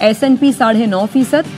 S&P 9.5%,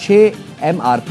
6 MRP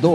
2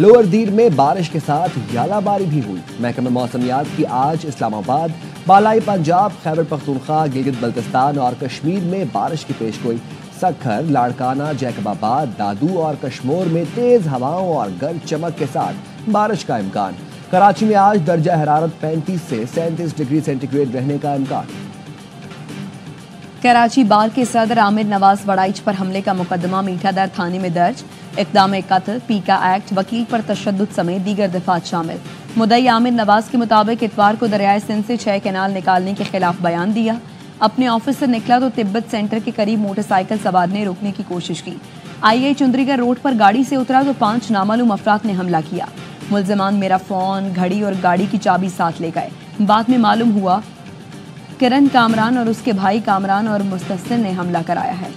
lower دیر میں بارش کے ساتھ ژالہ باری بھی ہوئی۔ محکمہ موسمیات کی آج اسلام آباد، بالائی پنجاب، خیبر پختونخوا، گلگت بلتستان اور کشمیر میں بارش کی پیشگوئی۔ سکھر، لاڑکانہ، جیکب آباد، دادو اور کشمور میں تیز ہواؤں اور گرج چمک کے ساتھ بارش کا امکان۔ کراچی میں آج درجہ حرارت 35 سے 37 ڈگری سینٹی گریڈ رہنے کا امکان۔ کراچی بار کے صدر عامر نواز وڑائچ پر حملے کا مقدمہ میٹھا در تھانے میں درج۔ اقدام قتل، پیکا ایکٹ، وکیل پر تشدد سمیت دیگر دفعات شامل۔ مدعی عامر نواز کے مطابق اتوار کو دریائے سندھ سے 6 کینال نکالنے کے خلاف بیان دیا۔ اپنے آفس سے نکلا تو تبت سینٹر کے قریب موٹر سائیکل سوار نے روکنے کی کوشش کی۔ آئی چندری گڑھ روڈ پر گاڑی سے اترا تو 5 نامعلوم افراد نے حملہ کیا۔ ملزمان میرا فون، گھڑی اور گاڑی کی چابی ساتھ لے گئے۔ بعد میں معلوم ہوا کرن کامران اور اس کے بھائی کامران اور مستحسن نے حملہ کرایا ہے۔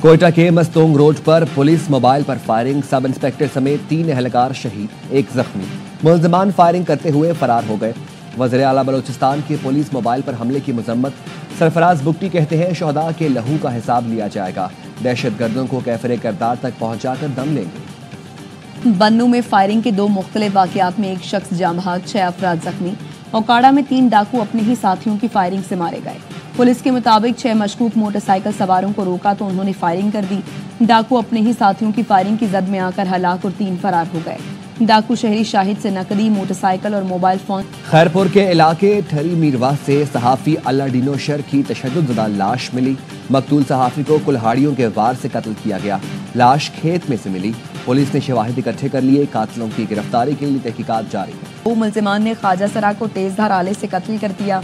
کوئٹہ کے مستونگ روڈ پر پولیس موبائل پر فائرنگ، سب انسپکٹر سمیت 3 اہلکار شہید، 1 زخمی۔ ملزمان فائرنگ کرتے ہوئے فرار ہو گئے۔ وزیر اعلیٰ بلوچستان کے پولیس موبائل پر حملے کی مذمت۔ سرفراز بگٹی کہتے ہیں شہداء کے لہو کا حساب لیا جائے گا، دہشت گردوں کو کیفر کردار تک پہنچا کر دم لیں گے۔ بنوں میں فائرنگ کے 2 مختلف واقعات میں 1 شخص جاں بحق، 6 افراد زخمی۔ اوکاڑا میں 3 ڈاکو اپنے ہی ساتھیوں کی فائرنگ سے مارے گئے۔ پولیس کے مطابق 6 مشکوک موٹر سائیکل سواروں کو روکا تو انہوں نے فائرنگ کر دی۔ ڈاکو اپنے ہی ساتھیوں کی فائرنگ کی زد میں آ کر ہلاک اور 3 فرار ہو گئے۔ ڈاکو شہری شاہد سے نقدی، موٹر سائیکل اور موبائل فون۔ خیرپور کے علاقے ٹھری میرواہ سے صحافی اللہ ڈینو شر کی تشدد زدہ لاش ملی۔ مقتول صحافی کو کلہاڑیوں کے وار سے قتل کیا گیا۔ لاش کھیت میں سے ملی۔ پولیس نے شواہد اکٹھے کر لیے، قاتلوں کی گرفتاری کے لیے تحقیقات جاری ہے۔ 2 ملزمان نے خواجہ سرا کو تیز دھار آلے سے قتل کر دیا۔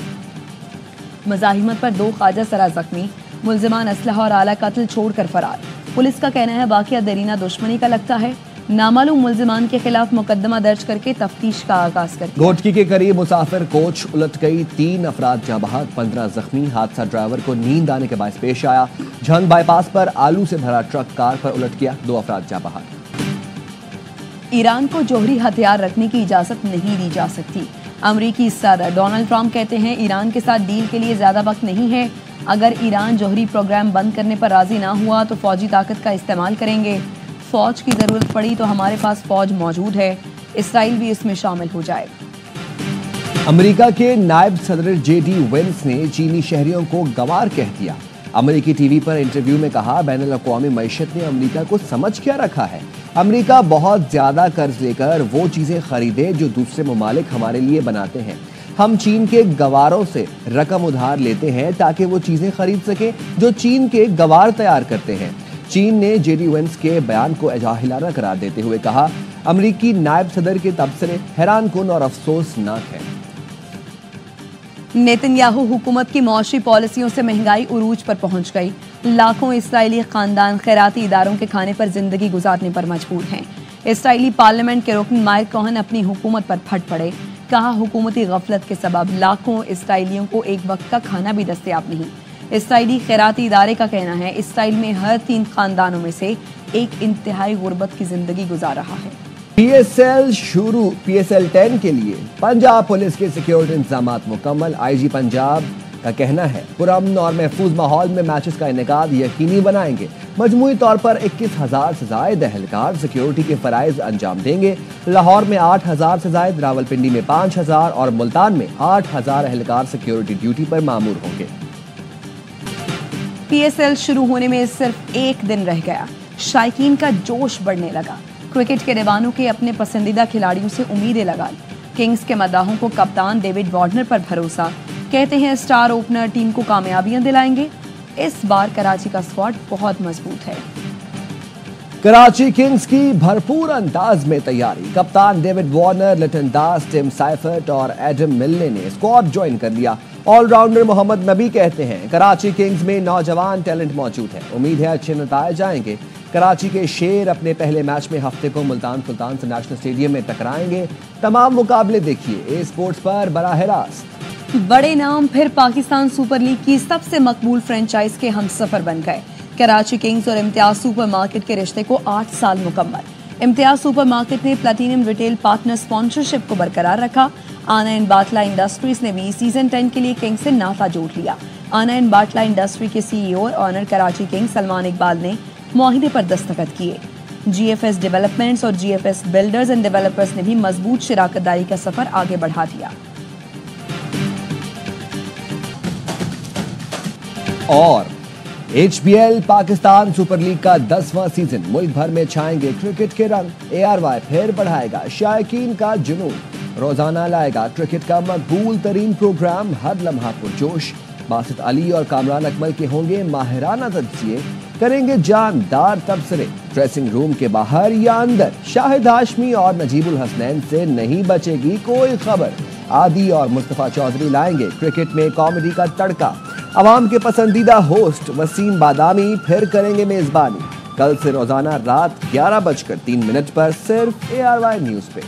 مزاحمت پر 2 خواجہ سرا زخمی، ملزمان اسلحہ اور آلہ قتل چھوڑ کر فرار۔ پولیس کا کہنا ہے واقعہ دیرینہ دشمنی کا لگتا ہے۔ نامعلوم ملزمان کے خلاف مقدمہ درج کر کے تفتیش کا آغاز کر دیا۔ گھوٹکی کے قریب مسافر کوچ الٹ گئی، 3 افراد جاں بحق، 15 زخمی۔ حادثہ ڈرائیور کو نیند آنے کے باعث پیش آیا۔ جھنگ بائی پاس پر آلو سے بھرا ٹرک کار پر الٹ گیا، 2 افراد جاں بحق۔ ایران کو جوہری ہتھیار رکھنے کی اجازت نہیں دی جا سکتی۔ امریکی صدر ڈونلڈ ٹرمپ کہتے ہیں ایران کے ساتھ ڈیل کے لیے زیادہ وقت نہیں ہے۔ اگر ایران جوہری پروگرام بند کرنے پر راضی نہ ہوا تو فوجی طاقت کا استعمال کریں گے۔ فوج کی ضرورت پڑی تو ہمارے پاس فوج موجود ہے، اسرائیل بھی اس میں شامل ہو جائے گا۔ امریکہ کے نائب صدر جے ڈی وینس نے چینی شہریوں کو گنوار کہہ دیا۔ امریکی ٹی وی پر انٹرویو میں کہا بین الاقوامی معیشت نے امریکہ کو سمجھ کیا رکھا ہے۔ امریکہ بہت زیادہ قرض لے کر وہ چیزیں خریدے جو دوسرے ممالک ہمارے لیے بناتے ہیں۔ ہم چین کے گواروں سے رقم ادھار لیتے ہیں تاکہ وہ چیزیں خرید سکیں جو چین کے گوار تیار کرتے ہیں۔ چین نے جے ڈی وینس کے بیان کو جاہلانہ قرار دیتے ہوئے کہا امریکی نائب صدر کے تبصرے حیران کن اور افسوسناک ہیں۔ نیتن یاہو حکومت کی معاشی پالیسیوں سے مہنگائی عروج پر پہنچ گئی۔ لاکھوں اسرائیلی خاندان خیراتی اداروں کے کھانے پر زندگی گزارنے پر مجبور ہیں۔ اسرائیلی پارلیمنٹ کے رکن مائر کوہن اپنی حکومت پر پھٹ پڑے۔ کہا حکومتی غفلت کے سبب لاکھوں اسرائیلیوں کو ایک وقت کا کھانا بھی دستیاب نہیں۔ اسرائیلی خیراتی ادارے کا کہنا ہے اسرائیل میں ہر 3 خاندانوں میں سے ایک انتہائی غربت کی زندگی گزار رہا ہے۔ پی ایس ایل شروع، پی ایس ایل 10 کے لیے پنجاب پولیس کے سیکیورٹی انتظامات مکمل۔ آئی جی پنجاب کا کہنا ہے پرامن اور محفوظ ماحول میں میچز کا انعقاد یقینی بنائیں گے۔ مجموعی طور پر 21,000 سے زائد اہلکار سیکیورٹی کے فرائض انجام دیں گے۔ لاہور میں 8,000 سے زائد، راولپنڈی میں 5,000 اور ملتان میں 8,000 اہلکار سیکیورٹی ڈیوٹی پر مامور ہوں گے۔ پی ایس ایل شروع ہونے میں صرف 1 دن رہ گیا، شائقین کا جوش بڑھنے لگا۔ کرکٹ کے دیوانوں کے اپنے پسندیدہ کھلاڑیوں سے امیدیں لگا لی۔ کنگز کے مداحوں کو کپتان ڈیوڈ وارنر پر بھروسہ، کہتے ہیں اسٹار اوپنر ٹیم کو کامیابیاں دلائیں گے۔ اس بار کراچی کا اسکواڈ بہت مضبوط ہے۔ کراچی کنگز کی بھرپور انداز میں تیاری، کپتان ڈیوڈ وارنر، لٹن داس، ٹم سائفرٹ اور ایڈم ملنے نے اسکواڈ جوائن کر لیا۔ آل راؤنڈر محمد نبی کہتے ہیں کراچی کنگز میں نوجوان ٹیلنٹ موجود ہے، امید ہے اچھے نتائج آئیں گے۔ کراچی کے شیر اپنے پہلے میچ میں ہفتے کو ملتان سلطان سے نیشنل اسٹیڈیم میں ٹکرائیں گے۔ تمام مقابلے دیکھیے اے اسپورٹس پر براہ راست۔ بڑے نام پھر پاکستان سپر لیگ کی سب سے مقبول فرنچائز کے ہم سفر بن گئے۔ کراچی کنگز اور امتیاز سپر مارکیٹ کے رشتے کو 8 سال مکمل۔ امتیاز سپر مارکیٹ نے پلاٹینم ریٹیل پارٹنر اسپانسرشپ کو برقرار رکھا۔ آنا اینڈ باٹلا انڈسٹریز نے بھی سیزن 10 کے لیے کنگز سے ناطہ جوڑ لیا۔ آنا اینڈ باٹلا انڈسٹری کے سی ای او اور آنر کراچی کنگز سلمان اقبال نے معاہدے پر دستخط کیے۔ جی ایف ایس ڈیولپمنٹس اور G F S builders and developers نے بھی مضبوط شراکت داری کا سفر آگے بڑھا دیا۔ اور H P L Pakistan super league کا 10واں سیزن، ملک بھر میں چھائیں گے کرکٹ کے رنگ۔ اے آر وائی پھر بڑھائے گا شائقین کا جنون، روزانہ لائے گا کرکٹ کا مقبول ترین پروگرام، ہر لمحہ پرجوش۔ باسط علی اور کامران اکمل کے ہوں گے ماہرانہ تجزیے، کریں گے جاندار تبصرے، ڈریسنگ روم کے باہر یا اندر۔ شاہد ہاشمی اور نجیب الحسنین سے نہیں بچے گی کوئی خبر۔ عادی اور مصطفیٰ چودھری لائیں گے کرکٹ میں کامیڈی کا تڑکا۔ عوام کے پسندیدہ ہوسٹ وسیم بادامی پھر کریں گے میزبانی۔ کل سے روزانہ رات 11:03 پر صرف ARY نیوز پہ۔